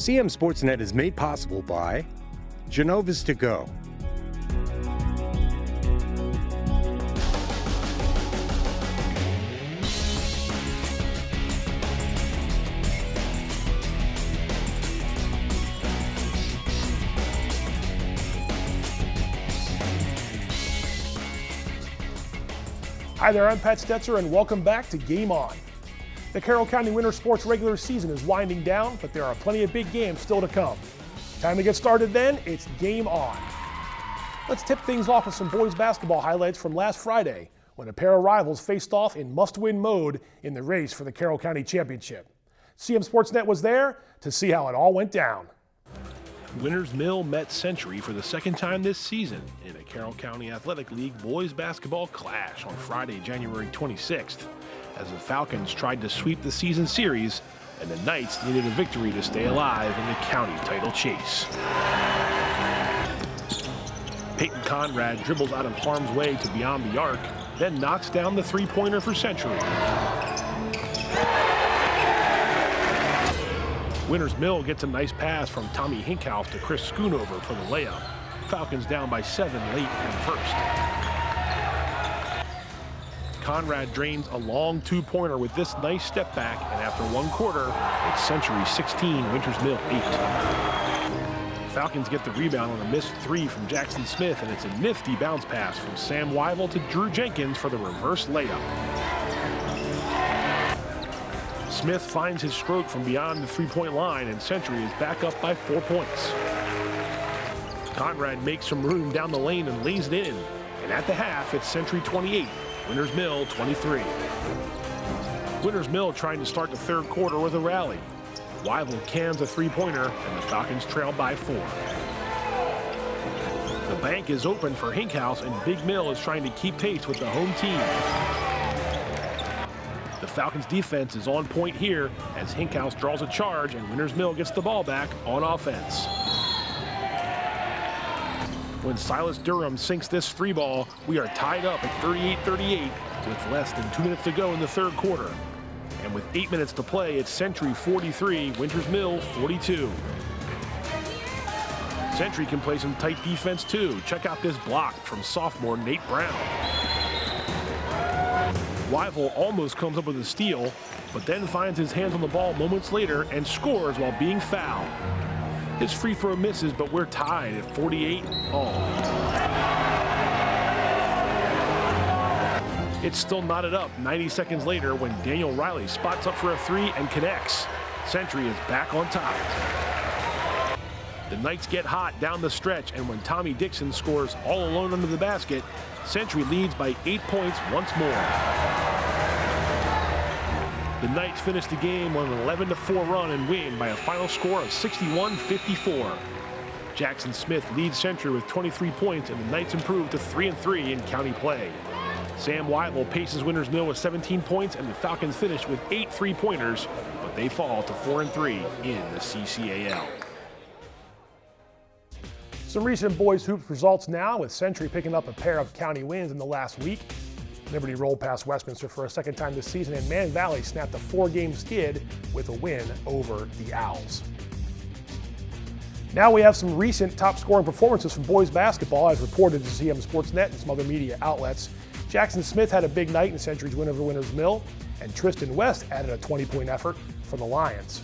CMSportsNet is made possible by Genova's To Go. Hi there, I'm Pat Stetzer, and welcome back to Game On. The Carroll County Winter Sports regular season is winding down, but there are plenty of big games still to come. Time to get started then, it's Game On. Let's tip things off with some boys basketball highlights from last Friday, when a pair of rivals faced off in must-win mode in the race for the Carroll County Championship. CMSportsNet was there to see how it all went down. Winters Mill met Century for the second time this season in a Carroll County Athletic League boys basketball clash on Friday, January 26th, as the Falcons tried to sweep the season series and the Knights needed a victory to stay alive in the county title chase. Peyton Conrad dribbles out of harm's way to beyond the arc, then knocks down the three-pointer for Century. Winters Mill gets a nice pass from Tommy Hinkhouse to Chris Schoonover for the layup. Falcons down by 7 late in the first. Conrad drains a long two-pointer with this nice step back, and after one quarter, it's Century 16, Winters Mill 8. Falcons get the rebound on a missed three from Jackson Smith, and it's a nifty bounce pass from Sam Wyville to Drew Jenkins for the reverse layup. Smith finds his stroke from beyond the three-point line, and Century is back up by 4 points. Conrad makes some room down the lane and lays it in. And at the half, it's Century 28, Winters Mill 23. Winters Mill trying to start the third quarter with a rally. Wyville cans a three-pointer, and the Falcons trail by 4. The bank is open for Hinkhouse, and Big Mill is trying to keep pace with the home team. The Falcons defense is on point here as Hinkhouse draws a charge and Winters Mill gets the ball back on offense. When Silas Durham sinks this three ball, we are tied up at 38-38 with less than 2 minutes to go in the third quarter. And with 8 minutes to play, it's Century 43, Winters Mill 42. Century can play some tight defense too. Check out this block from sophomore Nate Brown. Wyville almost comes up with a steal, but then finds his hands on the ball moments later and scores while being fouled. His free throw misses, but we're tied at 48 all. It's still knotted up 90 seconds later when Daniel Riley spots up for a three and connects. Century is back on top. The Knights get hot down the stretch, and when Tommy Dixon scores all alone under the basket, Century leads by 8 points once more. The Knights finish the game on an 11-4 run and win by a final score of 61-54. Jackson Smith leads Century with 23 points, and the Knights improve to 3-3 in county play. Sam Wyville paces Winters Mill with 17 points, and the Falcons finish with 8 three-pointers, but they fall to 4-3 in the CCAL. Some recent boys hoops results now, with Century picking up a pair of county wins in the last week. Liberty rolled past Westminster for a second time this season, and Man Valley snapped a 4-game skid with a win over the Owls. Now we have some recent top-scoring performances from boys basketball, as reported to CMSportsNet and some other media outlets. Jackson Smith had a big night in Century's win over Winters Mill, and Tristan West added a 20-point effort for the Lions.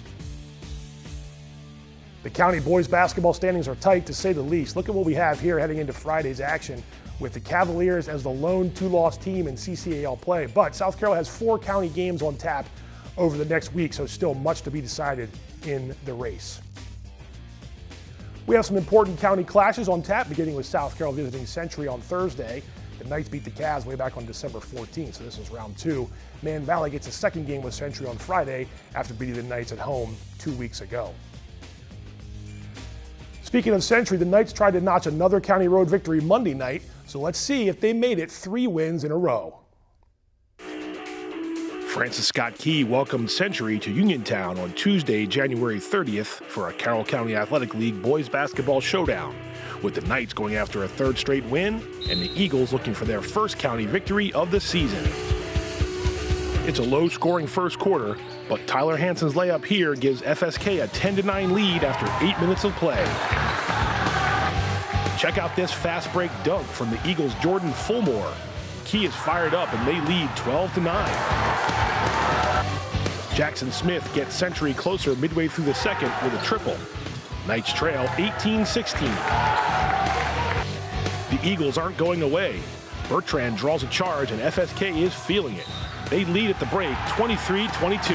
The county boys basketball standings are tight, to say the least. Look at what we have here heading into Friday's action, with the Cavaliers as the lone two-loss team in CCAL play. But South Carroll has 4 county games on tap over the next week, so still much to be decided in the race. We have some important county clashes on tap, beginning with South Carroll visiting Century on Thursday. The Knights beat the Cavs way back on December 14th, so this is round 2. Man Valley gets a second game with Century on Friday after beating the Knights at home 2 weeks ago. Speaking of Century, the Knights tried to notch another county road victory Monday night, so let's see if they made it 3 wins in a row. Francis Scott Key welcomed Century to Uniontown on Tuesday, January 30th for a Carroll County Athletic League boys basketball showdown, with the Knights going after a 3rd straight win and the Eagles looking for their first county victory of the season. It's a low-scoring first quarter, But Tyler Hansen's layup here gives FSK a 10-9 lead after 8 minutes of play. Check out this fast break dunk from the Eagles' Jordan Fulmore. Key is fired up and they lead 12-9. Jackson Smith gets Century closer midway through the second with a triple. Knights trail 18-16. The Eagles aren't going away. Bertrand draws a charge and FSK is feeling it. They lead at the break 23-22.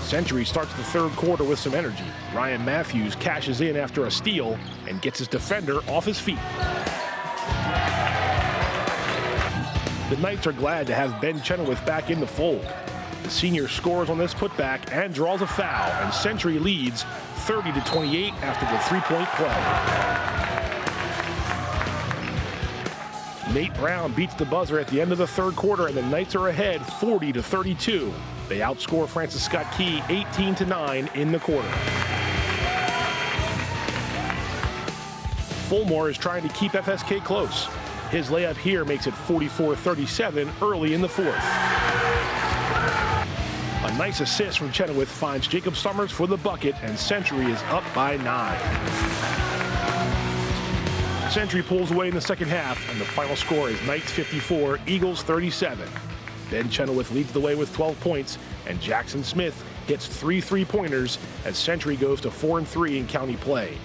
Century starts the third quarter with some energy. Ryan Matthews cashes in after a steal and gets his defender off his feet. The Knights are glad to have Ben Chenoweth back in the fold. The senior scores on this putback and draws a foul, and Century leads 30-28 after the three-point play. Nate Brown beats the buzzer at the end of the third quarter, and the Knights are ahead 40-32. They outscore Francis Scott Key 18-9 in the quarter. Fulmore is trying to keep FSK close. His layup here makes it 44-37 early in the fourth. A nice assist from Chenoweth finds Jacob Summers for the bucket, and Century is up by 9. Century pulls away in the second half, and the final score is Knights 54, Eagles 37. Ben Chenoweth leads the way with 12 points, and Jackson Smith hits 3 3-pointers as Century goes to 4-3 in county play.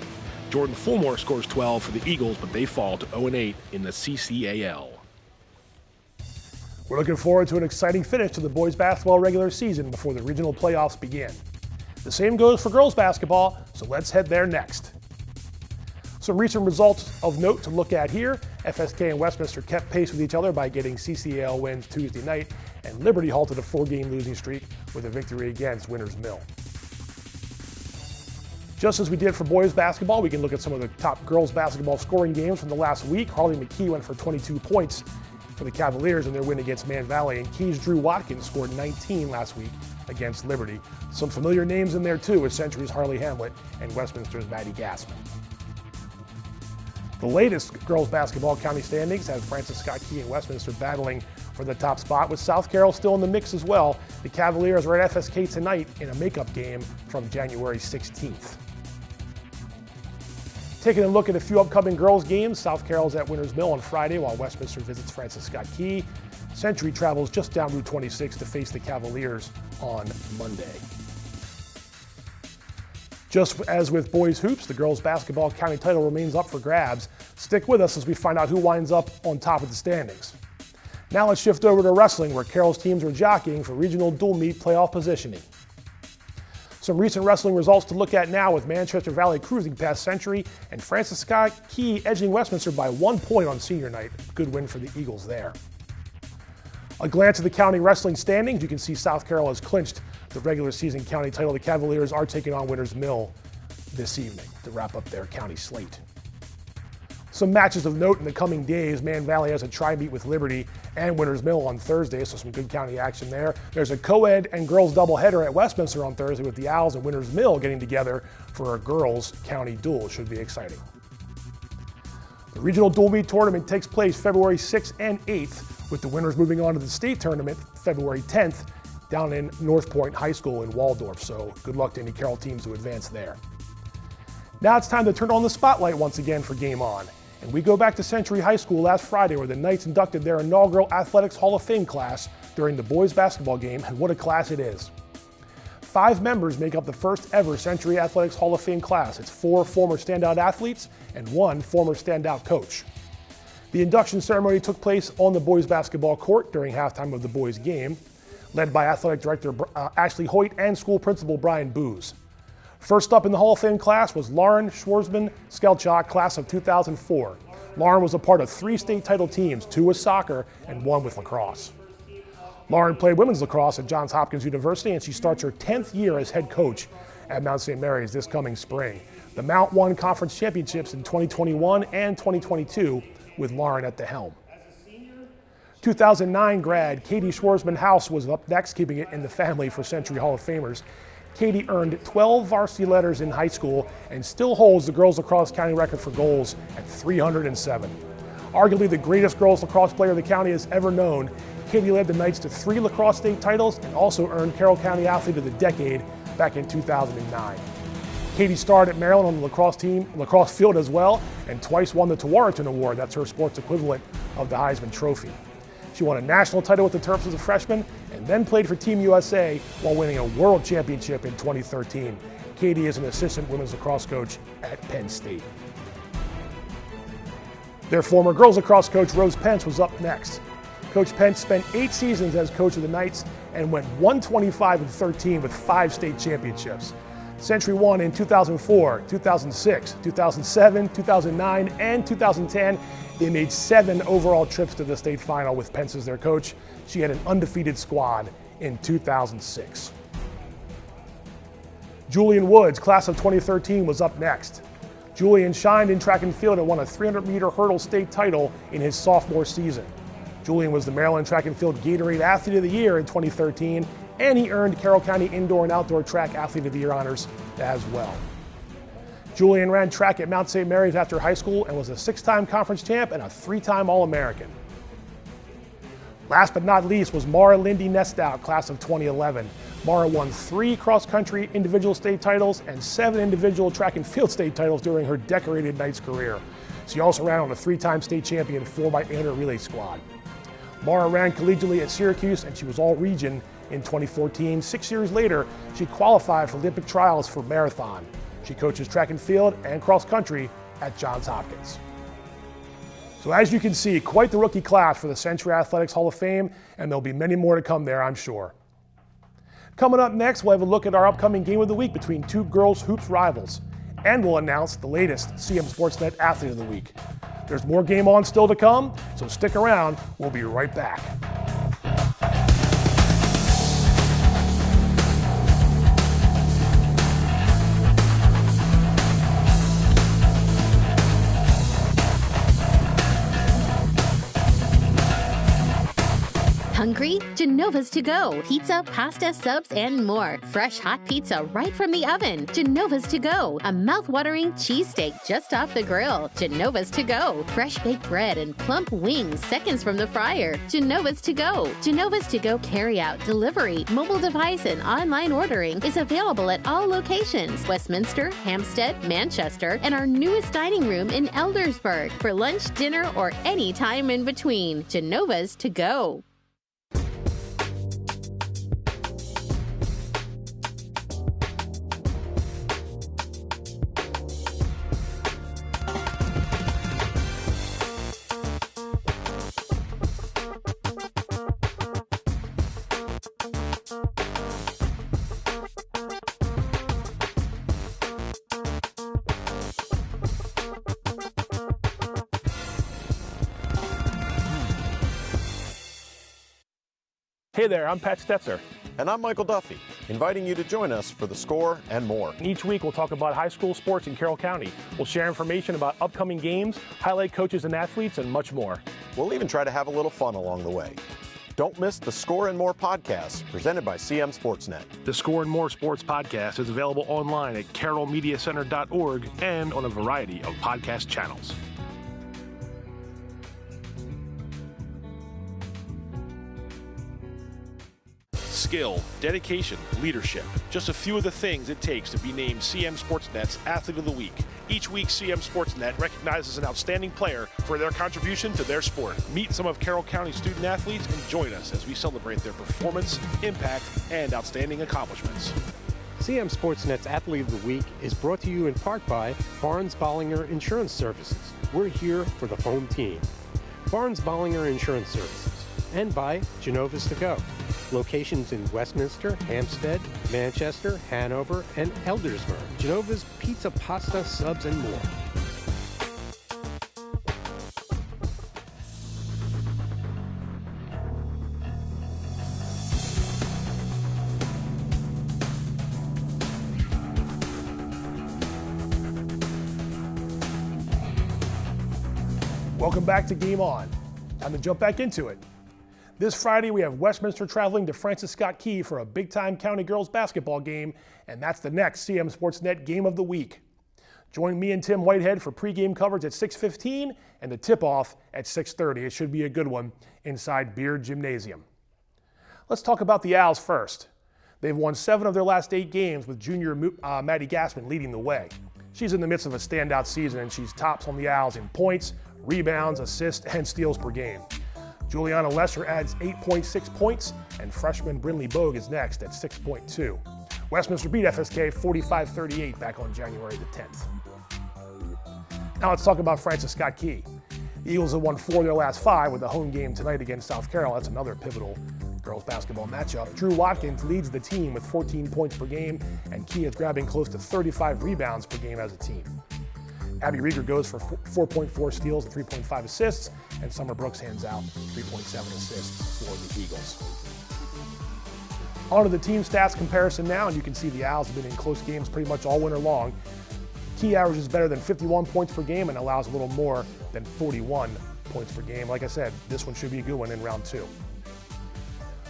Jordan Fulmore scores 12 for the Eagles, but they fall to 0-8 in the CCAL. We're looking forward to an exciting finish to the boys basketball regular season before the regional playoffs begin. The same goes for girls basketball, so let's head there next. Some recent results of note to look at here. FSK and Westminster kept pace with each other by getting CCAL wins Tuesday night, and Liberty halted a 4-game losing streak with a victory against Winters Mill. Just as we did for boys basketball, we can look at some of the top girls basketball scoring games from the last week. Harley McKee went for 22 points for the Cavaliers in their win against Man Valley, and Key's Drew Watkins scored 19 last week against Liberty. Some familiar names in there too, with Century's Harley Hamlet and Westminster's Maddie Gassman. The latest girls basketball county standings have Francis Scott Key and Westminster battling for the top spot, with South Carroll still in the mix as well. The Cavaliers are at FSK tonight in a makeup game from January 16th. Taking a look at a few upcoming girls games, South Carroll's at Winters Mill on Friday while Westminster visits Francis Scott Key. Century travels just down Route 26 to face the Cavaliers on Monday. Just as with boys hoops, the girls basketball county title remains up for grabs. Stick with us as we find out who winds up on top of the standings. Now let's shift over to wrestling, where Carroll's teams are jockeying for regional dual meet playoff positioning. Some recent wrestling results to look at now, with Manchester Valley cruising past Century and Francis Scott Key edging Westminster by 1 point on senior night. Good win for the Eagles there. A glance at the county wrestling standings, you can see South Carroll has clinched the regular season county title. The Cavaliers are taking on Winters Mill this evening to wrap up their county slate. Some matches of note in the coming days. Man Valley has a tri-meet with Liberty and Winters Mill on Thursday, so some good county action there. There's a co-ed and girls doubleheader at Westminster on Thursday, with the Owls and Winters Mill getting together for a girls county duel. Should be exciting. The regional dual meet tournament takes place February 6th and 8th, with the winners moving on to the state tournament February 10th down in North Point High School in Waldorf. So good luck to any Carroll teams who advance there. Now it's time to turn on the spotlight once again for Game On. And we go back to Century High School last Friday, where the Knights inducted their inaugural Athletics Hall of Fame class during the boys basketball game, and what a class it is. 5 members make up the first ever Century Athletics Hall of Fame class. It's 4 former standout athletes and 1 former standout coach. The induction ceremony took place on the boys basketball court during halftime of the boys game, led by athletic director Ashley Hoyt and school principal Brian Booz. First up in the Hall of Fame class was Lauren Schwarzman Skelchak, class of 2004. Lauren was a part of 3 state title teams, 2 with soccer and 1 with lacrosse. Lauren played women's lacrosse at Johns Hopkins University, and she starts her 10th year as head coach at Mount St. Mary's this coming spring. The Mount won conference championships in 2021 and 2022 with Lauren at the helm. 2009 grad Katie Schwarzman House was up next, keeping it in the family for Century Hall of Famers. Katie earned 12 varsity letters in high school and still holds the girls lacrosse county record for goals at 307. Arguably the greatest girls lacrosse player the county has ever known, Katie led the Knights to 3 lacrosse state titles and also earned Carroll County Athlete of the Decade back in 2009. Katie starred at Maryland on the lacrosse field as well, and twice won the Tewaaraton Award. That's her sports equivalent of the Heisman Trophy. She won a national title with the Terps as a freshman and then played for Team USA while winning a world championship in 2013. Katie is an assistant women's lacrosse coach at Penn State. Their former girls lacrosse coach, Rose Pence, was up next. Coach Pence spent 8 seasons as coach of the Knights and went 125-13 with 5 state championships. Century won in 2004, 2006, 2007, 2009, and 2010. They made 7 overall trips to the state final with Pence as their coach. She had an undefeated squad in 2006. Julian Woods, class of 2013, was up next. Julian shined in track and field and won a 300-meter hurdle state title in his sophomore season. Julian was the Maryland Track and Field Gatorade Athlete of the Year in 2013, and he earned Carroll County Indoor and Outdoor Track Athlete of the Year honors as well. Julian ran track at Mount St. Mary's after high school and was a 6-time conference champ and a 3-time All-American. Last but not least was Mara Lindy Nestout, class of 2011. Mara won 3 cross-country individual state titles and 7 individual track and field state titles during her decorated Knights career. She also ran on a 3-time state champion 4x800 relay squad. Mara ran collegiately at Syracuse and she was all-region in 2014. 6 years later, she qualified for Olympic trials for marathon. She coaches track and field and cross country at Johns Hopkins. So as you can see, quite the rookie class for the Century Athletics Hall of Fame, and there'll be many more to come there, I'm sure. Coming up next, we'll have a look at our upcoming game of the week between 2 girls hoops rivals, and we'll announce the latest CMSportsNet Athlete of the Week. There's more Game On still to come, so stick around. We'll be right back. Hungry? Genova's to go. Pizza, pasta, subs, and more. Fresh hot pizza right from the oven. Genova's to go. A mouth-watering cheesesteak just off the grill. Genova's to go. Fresh baked bread and plump wings seconds from the fryer. Genova's to go. Genova's to go carry-out, delivery, mobile device, and online ordering is available at all locations. Westminster, Hampstead, Manchester, and our newest dining room in Eldersburg. For lunch, dinner, or any time in between. Genova's to go. Hey there, I'm Pat Stetzer. And I'm Michael Duffy, inviting you to join us for The Score and more. And each week we'll talk about high school sports in Carroll County. We'll share information about upcoming games, highlight coaches and athletes, and much more. We'll even try to have a little fun along the way. Don't miss The Score and More podcast presented by CMSportsNet. The Score and More Sports podcast is available online at carrollmediacenter.org and on a variety of podcast channels. Skill, dedication, leadership. Just a few of the things it takes to be named CM Sportsnet's Athlete of the Week. Each week, CM Sportsnet recognizes an outstanding player for their contribution to their sport. Meet some of Carroll County student athletes and join us as we celebrate their performance, impact, and outstanding accomplishments. CM Sportsnet's Athlete of the Week is brought to you in part by Barnes-Bollinger Insurance Services. We're here for the home team. Barnes-Bollinger Insurance Services. And by Genova's to Go. Locations in Westminster, Hampstead, Manchester, Hanover, and Eldersburg. Genova's pizza, pasta, subs, and more. Welcome back to Game On. Time to jump back into it. This Friday, we have Westminster traveling to Francis Scott Key for a big-time county girls basketball game, and that's the next CM Sportsnet Game of the Week. Join me and Tim Whitehead for pregame coverage at 6:15 and the tip-off at 6:30. It should be a good one inside Beard Gymnasium. Let's talk about the Owls first. They've won 7 of their last 8 games with junior Maddie Gassman leading the way. She's in the midst of a standout season, and she's tops on the Owls in points, rebounds, assists, and steals per game. Juliana Lesser adds 8.6 points, and freshman Brinley Bogue is next at 6.2. Westminster beat FSK 45-38 back on January the 10th. Now let's talk about Francis Scott Key. The Eagles have won 4 of their last 5 with a home game tonight against South Carroll. That's another pivotal girls basketball matchup. Drew Watkins leads the team with 14 points per game, and Key is grabbing close to 35 rebounds per game as a team. Abby Rieger goes for 4.4 steals and 3.5 assists, and Summer Brooks hands out 3.7 assists for the Eagles. On to the team stats comparison now, and you can see the Owls have been in close games pretty much all winter long. Key averages better than 51 points per game and allows a little more than 41 points per game. Like I said, this one should be a good one in round 2.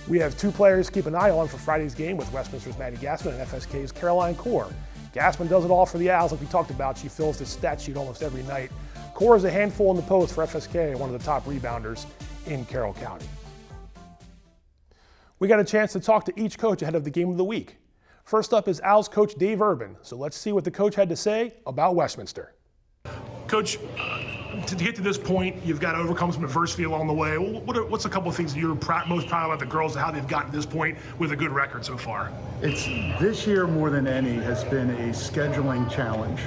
We have 2 players to keep an eye on for Friday's game with Westminster's Maddie Gassman and FSK's Caroline Core. Gassman does it all for the Owls like we talked about. She fills the stat sheet almost every night. Core is a handful in the post for FSK, one of the top rebounders in Carroll County. We got a chance to talk to each coach ahead of the game of the week. First up is Owls coach Dave Urban. So let's see what the coach had to say about Westminster. Coach, to get to this point, you've got to overcome some adversity along the way. What's a couple of things that you're most proud about the girls and how they've gotten to this point with a good record so far? It's this year more than any has been a scheduling challenge.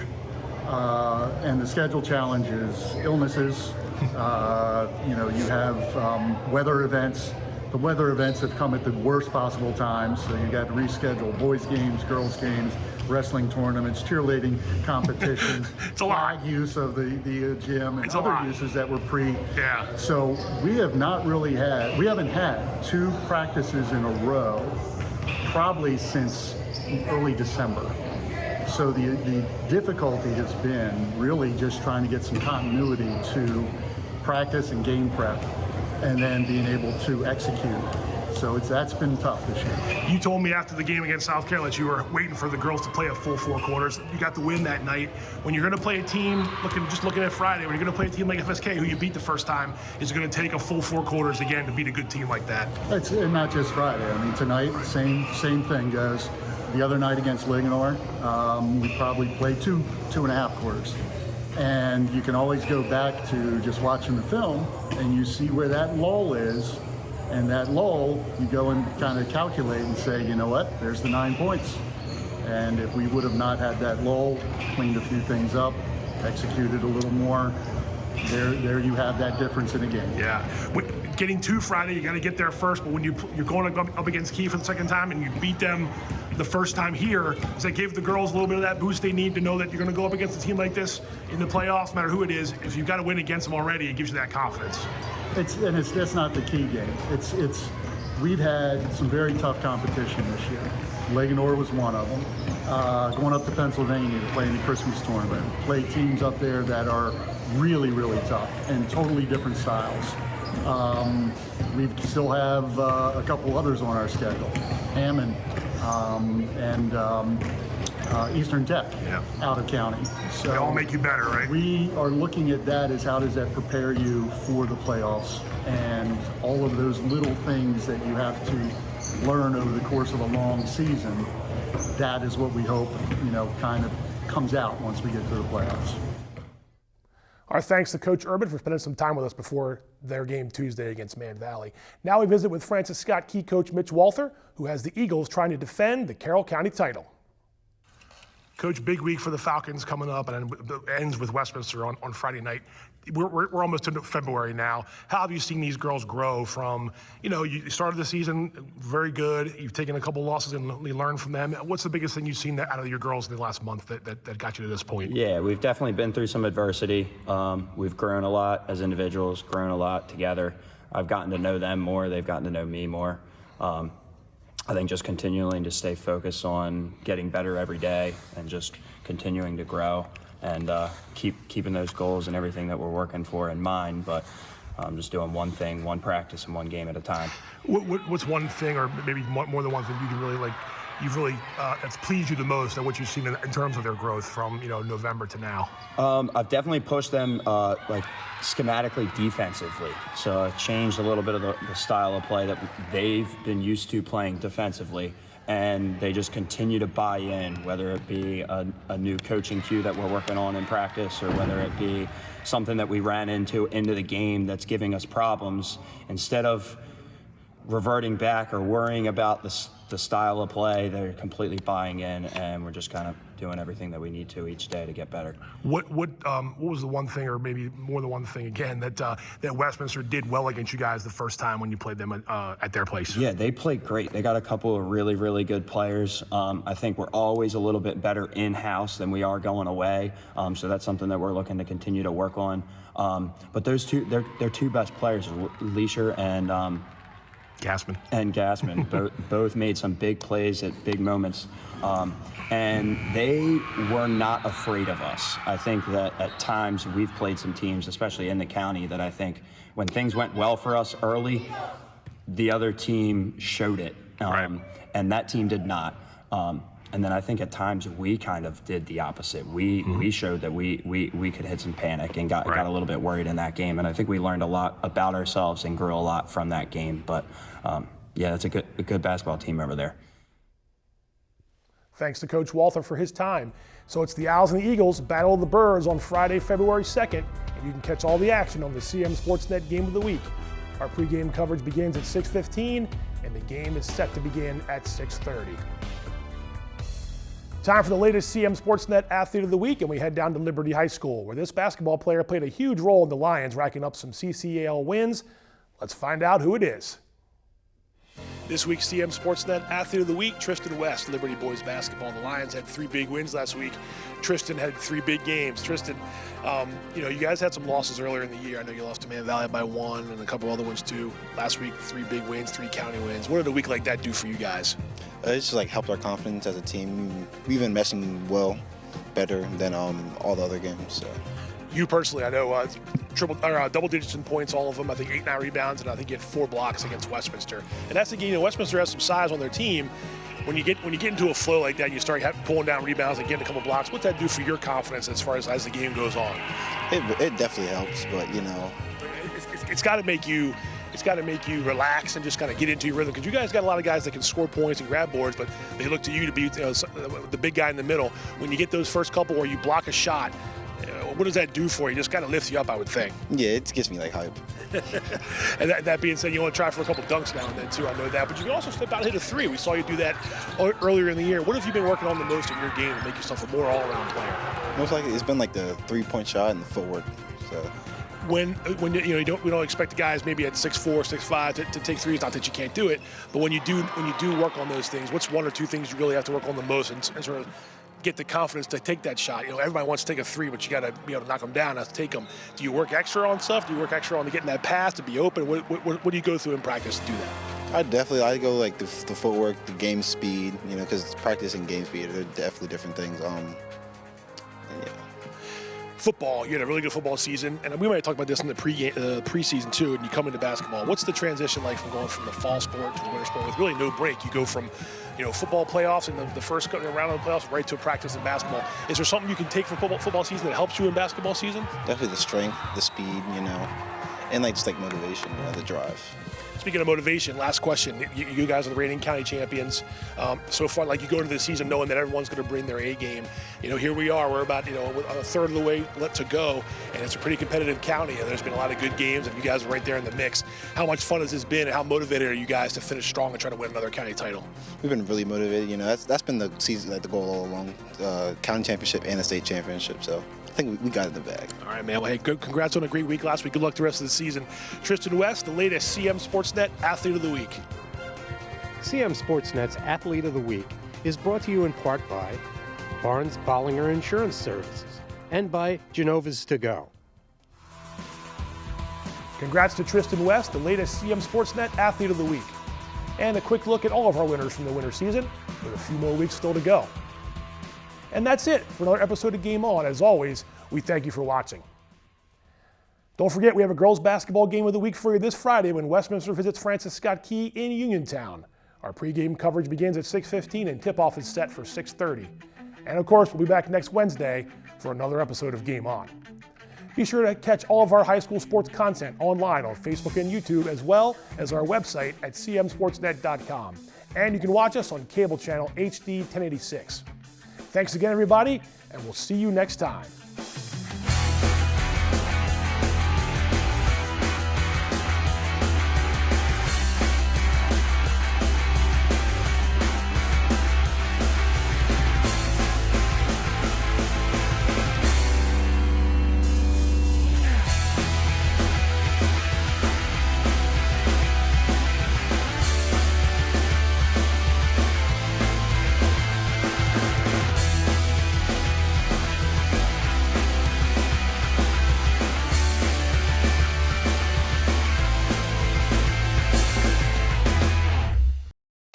And the schedule challenge is illnesses. You have weather events. The weather events have come at the worst possible times, so you got to reschedule boys games, girls games, wrestling tournaments, cheerleading competitions, flag use of the gym, and other uses that were Yeah. So we haven't had 2 practices in a row probably since early December. So the difficulty has been really just trying to get some continuity to practice and game prep, and then being able to execute. So that's been tough this year. You told me after the game against South Carolina that you were waiting for the girls to play a full 4 quarters. You got the win that night. When you're going to play a team, looking at Friday, when you're going to play a team like FSK, who you beat the first time, is going to take a full 4 quarters again to beat a good team like that. It's not just Friday. I mean, tonight, same thing goes. The other night against Ligonor, we probably played 2.5 quarters. And you can always go back to just watching the film and you see where that lull is, and that lull, you go and kind of calculate and say, you know what, there's the 9 points. And if we would have not had that lull, cleaned a few things up, executed a little more, there you have that difference in a game. Yeah. Getting to Friday, you got to get there first, but when you're going up against Key for the second time and you beat them the first time here, does that give the girls a little bit of that boost they need to know that you're going to go up against a team like this in the playoffs, no matter who it is? If you've got to win against them already, it gives you that confidence. That's not the key game. We've had some very tough competition this year. Ligonor was one of them. Going up to Pennsylvania to play in the Christmas tournament. Play teams up there that are really, really tough and totally different styles. We still have a couple others on our schedule. Hammond and Eastern Tech out of county. So they all make you better, right? We are looking at that as how does that prepare you for the playoffs, and all of those little things that you have to learn over the course of a long season. That is what we hope, kind of comes out once we get to the playoffs. Our thanks to Coach Urban for spending some time with us before their game Tuesday against Man Valley. Now we visit with Francis Scott Key coach Mitch Walther, who has the Eagles trying to defend the Carroll County title. Coach, big week for the Falcons coming up, and it ends with Westminster on Friday night. We're almost into February now. How have you seen these girls grow from, you started the season very good. You've taken a couple losses and you learned from them. What's the biggest thing you've seen out of your girls in the last month that got you to this point? Yeah, we've definitely been through some adversity. We've grown a lot as individuals, grown a lot together. I've gotten to know them more. They've gotten to know me more. I think just continuing to stay focused on getting better every day and just continuing to grow and keeping those goals and everything that we're working for in mind, but just doing one thing, one practice, and one game at a time. What's one thing, or maybe more than one thing, you can really you've really that's pleased you the most, and what you've seen in terms of their growth from November to now? I've definitely pushed them like schematically defensively. So I've changed a little bit of the style of play that they've been used to playing defensively, and they just continue to buy in, whether it be a new coaching cue that we're working on in practice, or whether it be something that we ran into the game that's giving us problems. Instead of reverting back or worrying about the style of play, they're completely buying in, and we're just kind of doing everything that we need to each day to get better. What was the one thing, or maybe more than one thing again, that Westminster did well against you guys the first time when you played them at their place? Yeah, they played great. They got a couple of really, really good players. I think we're always a little bit better in-house than we are going away. So that's something that we're looking to continue to work on. But those two, their two best players, Leisure and Gassman, both made some big plays at big moments, and they were not afraid of us. I think that at times we've played some teams, especially in the county, that I think when things went well for us early, the other team showed it, and that team did not. And then I think at times we kind of did the opposite. We showed that we could hit some panic and got a little bit worried in that game. And I think we learned a lot about ourselves and grew a lot from that game. But yeah, it's a good basketball team over there. Thanks to Coach Walther for his time. So it's the Owls and the Eagles Battle of the Birds on Friday, February 2nd. And you can catch all the action on the CMSportsNet Game of the Week. Our pregame coverage begins at 6:15, and the game is set to begin at 6:30. Time for the latest CMSportsNet Athlete of the Week, and we head down to Liberty High School, where this basketball player played a huge role in the Lions racking up some CCAL wins. Let's find out who it is. This week's CMSportsNet Athlete of the Week, Tristan West, Liberty boys basketball. The Lions had 3 big wins last week. Tristan had 3 big games. Tristan, you guys had some losses earlier in the year. I know you lost to Man Valley by 1 and a couple other ones too. Last week, 3 big wins, 3 county wins. What did a week like that do for you guys? It's just helped our confidence as a team. We've been meshing well, better than all the other games. So. You personally, I know, double digits in points, all of them. I think 8, 9 rebounds, and I think you had 4 blocks against Westminster. And that's the game. Westminster has some size on their team. When you get into a flow like that, you start pulling down rebounds and getting a couple blocks. What's that do for your confidence as far as the game goes on? It definitely helps, but it's got to make you. It's got to make you relax and just kind of get into your rhythm, because you guys got a lot of guys that can score points and grab boards, but they look to you to be the big guy in the middle. When you get those first couple where you block a shot, what does that do for you? Just kind of lifts you up, I would think. Yeah, it gets me hype. And that being said, you want to try for a couple dunks now and then too, I know that. But you can also step out and hit a 3. We saw you do that earlier in the year. What have you been working on the most in your game to make yourself a more all-around player? Most likely it's been the 3-point shot and the footwork. So. When we don't expect the guys maybe at 6'4", 6'5" to take threes. Not that you can't do it, but when you do work on those things, what's 1 or 2 things you really have to work on the most and sort of get the confidence to take that shot? Everybody wants to take a 3, but you got to be able to knock them down, not to take them. Do you work extra on stuff? Do you work extra on getting that pass to be open? What do you go through in practice to do that? I go the footwork, the game speed, because practice and game speed are definitely different things. Yeah. Football, you had a really good football season, and we might talk about this in the preseason too, and you come into basketball. What's the transition like from going from the fall sport to the winter sport with really no break? You go from football playoffs and the first round of the playoffs right to practice in basketball. Is there something you can take from football season that helps you in basketball season? Definitely the strength, the speed, and just motivation, the drive. Speaking of motivation, last question. You guys are the reigning county champions. So far, you go into the season knowing that everyone's going to bring their A game. Here we are. We're about a third of the way to go, and it's a pretty competitive county. And there's been a lot of good games, and you guys are right there in the mix. How much fun has this been, and how motivated are you guys to finish strong and try to win another county title? We've been really motivated. That's been the season, the goal all along. County championship and the state championship. So. I think we got it in the bag. All right, man. Well, hey, good. Congrats on a great week last week. Good luck the rest of the season. Tristan West, the latest CMSportsNet Athlete of the Week. CMSportsNet's Athlete of the Week is brought to you in part by Barnes Bollinger Insurance Services and by Genova's To Go. Congrats to Tristan West, the latest CMSportsNet Athlete of the Week. And a quick look at all of our winners from the winter season, with a few more weeks still to go. And that's it for another episode of Game On. As always, we thank you for watching. Don't forget, we have a girls basketball game of the week for you this Friday when Westminster visits Francis Scott Key in Uniontown. Our pregame coverage begins at 6:15 and tip-off is set for 6:30. And of course, we'll be back next Wednesday for another episode of Game On. Be sure to catch all of our high school sports content online on Facebook and YouTube, as well as our website at CMSportsNet.com. And you can watch us on cable channel HD 1086. Thanks again, everybody, and we'll see you next time.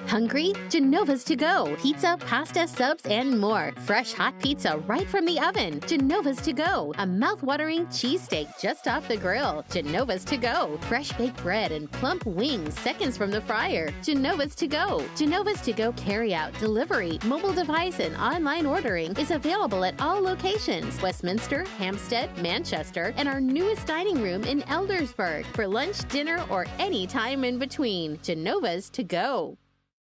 Hungry? Genova's to go. Pizza, pasta, subs, and more. Fresh hot pizza right from the oven. Genova's to go. A mouth-watering cheesesteak just off the grill. Genova's to go. Fresh baked bread and plump wings seconds from the fryer. Genova's to go. Genova's to go carry-out, delivery, mobile device, and online ordering is available at all locations. Westminster, Hampstead, Manchester, and our newest dining room in Eldersburg for lunch, dinner, or any time in between. Genova's to go.